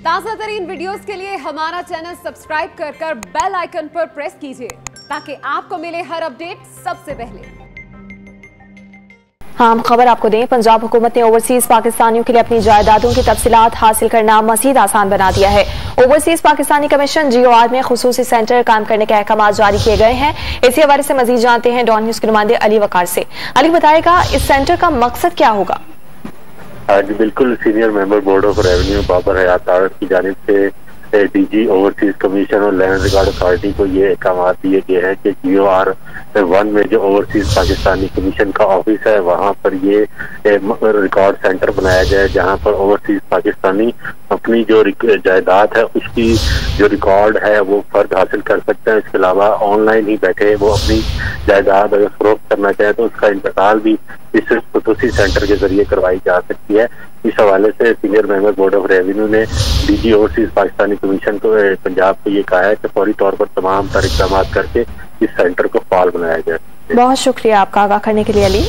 ताज़ा तरीन वीडियोस के लिए हमारा चैनल सब्सक्राइब कर बेल आइकन पर प्रेस कीजिए ताकि आपको मिले हर अपडेट सबसे पहले। हम खबर आपको दें, पंजाब हुकूमत ने ओवरसीज पाकिस्तानियों के लिए अपनी जायदादों की तफसीलात हासिल करना मजीद आसान बना दिया है। ओवरसीज पाकिस्तानी कमीशन GOR में खुसूसी सेंटर कायम करने के अहकाम जारी किए गए हैं। इसी हवाले से मजीद जानते हैं डॉन न्यूज के नुमाइंदे अली वकार से। अली बताएगा इस सेंटर का मकसद क्या होगा? आज बिल्कुल senior member board of revenue Babar Hayat की जानिब से DG ओवरसीज कमीशन और लैंड रिकॉर्ड अथॉरिटी को ये अहकाम दिए गए हैं कि GOR 1 में जो ओवरसीज पाकिस्तानी कमीशन का ऑफिस है वहाँ पर ये रिकॉर्ड सेंटर बनाया जाए, जहाँ पर ओवरसीज पाकिस्तानी अपनी जो जायदाद है उसकी जो रिकॉर्ड है वो फर्द हासिल कर सकते हैं। इसके अलावा ऑनलाइन ही बैठे वो अपनी जायदाद अगर फरोख्त करना चाहे तो उसका इंतकाल भी इस खुसूसी सेंटर के जरिए करवाई जा सकती है। इस हवाले से senior member board of revenue ने DG ओवरसीज पाकिस्तानी कमीशन को पंजाब को ये कहा है कि फौरी तौर पर तमाम तर इक़दाम करके इस सेंटर को फाल बनाया जाए। बहुत शुक्रिया आपका आगाह करने के लिए अली।